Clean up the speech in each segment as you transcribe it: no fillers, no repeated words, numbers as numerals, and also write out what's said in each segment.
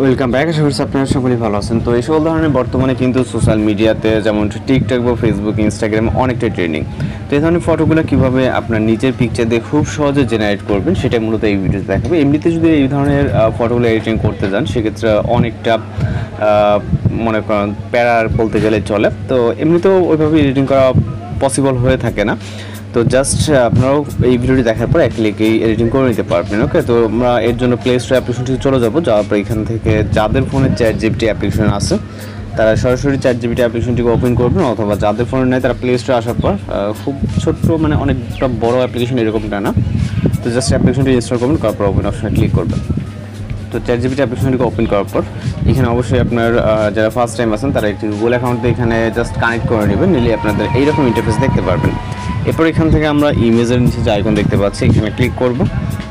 Welcome back. আশা করছি আপনারা সকলেই ভালো আছেন। তো এই সকল ধরনের বর্তমানে কিন্তু সোশ্যাল মিডিয়াতে যেমন টিকটক বা ফেসবুক, ইনস্টাগ্রাম অনেকটাই ট্রেন্ডিং। তো এই ধরনের ফটোগুলো কীভাবে আপনার নিজের পিকচার দিয়ে খুব সহজে জেনারেট করবেন সেটা মূলত এই ভিডিওতে দেখাবে। এমনিতে যদি এই ধরনের ফটোগুলো এডিটিং করতে যান সেক্ষেত্রে অনেকটা মনে করেন প্যারার বলতে গেলে চলে। তো এমনিতেও ওইভাবে এডিটিং করা পসিবল হয়ে থাকে না। তো জাস্ট আপনারাও এই ভিডিওটি দেখার পর এক ক্লিকেই এডিটিং করে নিতে পারবেন। ওকে, তো আমরা এর জন্য প্লে স্টোর অ্যাপ্লিকেশনটি চলে যাবো। যাওয়ার পর এখান থেকে যাদের ফোনে ChatGPT অ্যাপ্লিকেশন আছে তারা সরাসরি ChatGPT অ্যাপ্লিকেশনটিকে ওপেন করবেন, অথবা যাদের ফোনে নেয় তারা প্লে স্টোরে আসার পর খুব ছোট্ট মানে অনেকটা বড় অ্যাপ্লিকেশন এরকমটা না, তো জাস্ট অ্যাপ্লিকেশনটি ইনস্টল করবেন, করার পর ওপেন অপশনে ক্লিক করবেন। তো ChatGPT অ্যাপ্লিকেশনটিকে ওপেন করার পর এখানে অবশ্যই আপনার যারা ফার্স্ট টাইম আছেন তারা একটি গুগল অ্যাকাউন্ট এখানে জাস্ট কানেক্ট করে নেবেন, নিলে আপনাদের এইরকম ইন্টারফেস দেখতে পারবেন। এরপর এখান থেকে আমরা ইমেজের নিচে যে আইকন দেখতে পাচ্ছি এখানে ক্লিক করব।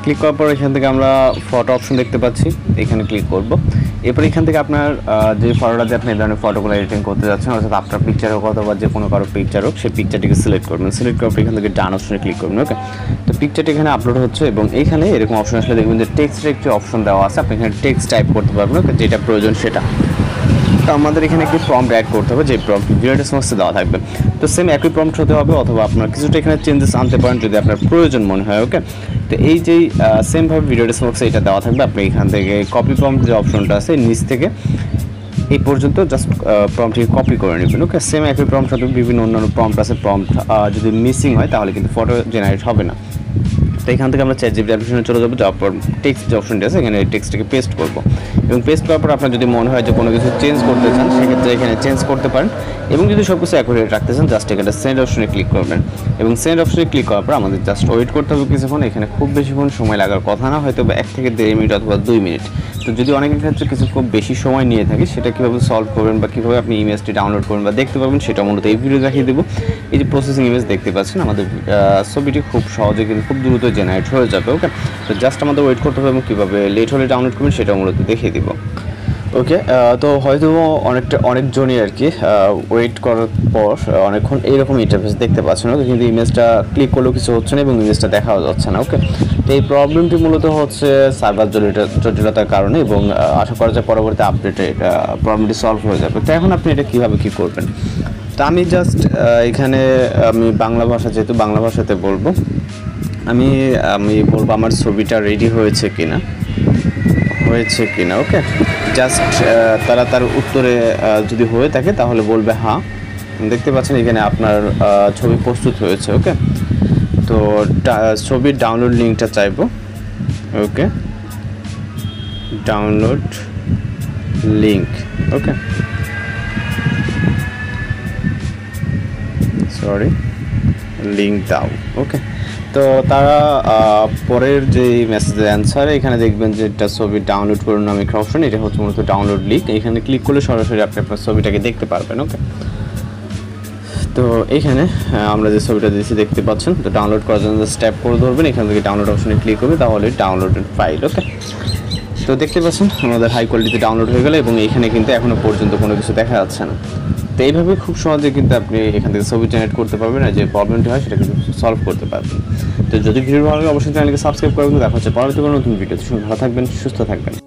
ক্লিক করার পর এখান থেকে আমরা ফটো অপশন দেখতে পাচ্ছি, এখানে ক্লিক করব। এরপর এখান থেকে আপনার যে ফটোটা দিয়ে আপনি এই ধরনের ফটোগুলো এডিটিং করতে যাচ্ছেন, অর্থাৎ আপনার পিকচার হোক অথবা যে কোনো কারো পিকচার হোক, সেই পিকচারটিকে সিলেক্ট করবেন। সিলেক্ট করার পর এখান থেকে ডান অপশনে ক্লিক করবেন। ওকে, তো পিকচারটি এখানে আপলোড হচ্ছে এবং এইখানে এরকম অপশন আসলে দেখবেন যে টেক্সটের একটি অপশন দেওয়া আছে, আপনি এখানে টেক্সট টাইপ করতে পারবেন। ওকে, যেটা প্রয়োজন সেটা। তো আমাদের এখানে একটি প্রম্পট অ্যাড করতে হবে, যে প্রম্পট ভিডিওটির সমস্ত দেওয়া থাকবে। তো সেম একই প্রম্পট হতে হবে, অথবা আপনার কিছুটা এখানে চেঞ্জেস আনতে পারেন যদি আপনার প্রয়োজন মনে হয়। ওকে, তো এই যেই সেমভাবে ভিডিওটির সমস্ত এটা দেওয়া থাকবে, আপনি এখান থেকে কপি প্রম্পট যে অপশনটা আছে নিচ থেকে এই পর্যন্ত জাস্ট প্রম্পটটি কপি করে নেবেন। ওকে, সেম একই প্রম্পট সাথে বিভিন্ন অন্যান্য প্রম্পট আছে। প্রম্পট যদি মিসিং হয় তাহলে কিন্তু ফটো জেনারেট হবে না। তো এখান থেকে আমরা ChatGPT অ্যাপ্লিকেশনে চলে যাবো। যাওয়ার পর টেক্সট যে অপশনটি আছে এখানে এই টেক্সটটাকে পেস্ট করবো, এবং পেস্ট করার পর আপনার যদি মনে হয় যে কোনো কিছু চেঞ্জ করতে চান সেক্ষেত্রে এখানে চেঞ্জ করতে পারেন, এবং যদি সব কিছু অ্যাকুরেট রাখতে চান জাস্ট এখানে সেন্ড অপশনে ক্লিক করবেন। এবং সেন্ড অপশনে ক্লিক করার পর আমাদের জাস্ট ওয়েট করতে হবে কিছুক্ষণ। এখানে খুব বেশিক্ষণ সময় লাগার কথা না, হয়তো 1 থেকে 1.5 মিনিট অথবা 2 মিনিট। তো যদি অনেকের ক্ষেত্রে কিছু খুব বেশি সময় নিয়ে থাকে সেটা কীভাবে সলভ করবেন বা কীভাবে আপনি ইমেজটি ডাউনলোড করবেন বা দেখতে পাবেন সেটা মূলত এই ভিডিও দেখিয়ে দেবো। এই যে প্রসেসিং ইমেজ দেখতে পাচ্ছেন, আমাদের ছবিটি খুব সহজে কিন্তু খুব দ্রুত জেনারেট হয়ে যাবে। ওকে, তো জাস্ট আমাদের ওয়েট করতে হবে এবং কীভাবে লেট হলে ডাউনলোড করবেন সেটা মূলত দেখিয়ে দিব। ওকে, তো হয়তো অনেকজনই আর কি ওয়েট করার পর অনেকক্ষণ এইরকম ইন্টারফেস দেখতে পাচ্ছেন। ওকে, কিন্তু ইমেজটা ক্লিক করলেও কিছু হচ্ছে না এবং ইমেজটা দেখাও যাচ্ছে না। ওকে, তো এই প্রবলেমটি মূলত হচ্ছে সার্ভার জটিলতার কারণে, এবং আশা করা যায় পরবর্তী আপডেটে এটা প্রবলেমটি সলভ হয়ে যাবে। তো এখন আপনি এটা কীভাবে কী করবেন? তো আমি জাস্ট এখানে আমি বাংলা ভাষা, যেহেতু বাংলা ভাষাতে বলবো, আমি বলবো আমার ছবিটা রেডি হয়েছে কিনা। ওকে, জাস্ট তারা তার উত্তরে যদি হয়ে থাকে তাহলে বলবে হ্যাঁ। দেখতে পাচ্ছেন এখানে আপনার ছবি প্রস্তুত হয়েছে। ওকে, তো ছবির ডাউনলোড লিঙ্কটা চাইবো। ওকে, ডাউনলোড লিঙ্ক। ওকে, সরি, লিঙ্ক দাও। ওকে, তো তারা পরের যে মেসেজের অ্যান্সারে এখানে দেখবেন যে এটা ছবি ডাউনলোড করুন নামে একটা অপশন, এটা হচ্ছে মূলত ডাউনলোড লিঙ্ক। এখানে ক্লিক করলে সরাসরি আপনি আপনার ছবিটাকে দেখতে পারবেন। ওকে, তো এইখানে আমরা যে ছবিটা দিয়েছি দেখতে পাচ্ছেন। তো ডাউনলোড করার জন্য স্টেপ করে ধরবেন, এখান থেকে ডাউনলোড অপশনে ক্লিক করবে, তাহলে ডাউনলোডেড ফাইল। ওকে, তো দেখতে পাচ্ছেন আমাদের হাই কোয়ালিটিতে ডাউনলোড হয়ে গেল, এবং এইখানে কিন্তু এখনও পর্যন্ত কোনো কিছু দেখা যাচ্ছে না। তো এইভাবে খুব সহজে কিন্তু আপনি এখান থেকে ছবি জেনারেট করতে পারবেন, আর যে প্রবলেমটি হয় সেটা কিন্তু সলভ করতে পারবেন। তো যদি ভিডিও ভালো লাগে অবশ্যই চ্যানেলকে সাবস্ক্রাইব করবেন। দেখা হচ্ছে পরবর্তী কোনো নতুন ভিডিও। ভালো থাকবেন, সুস্থ থাকবেন।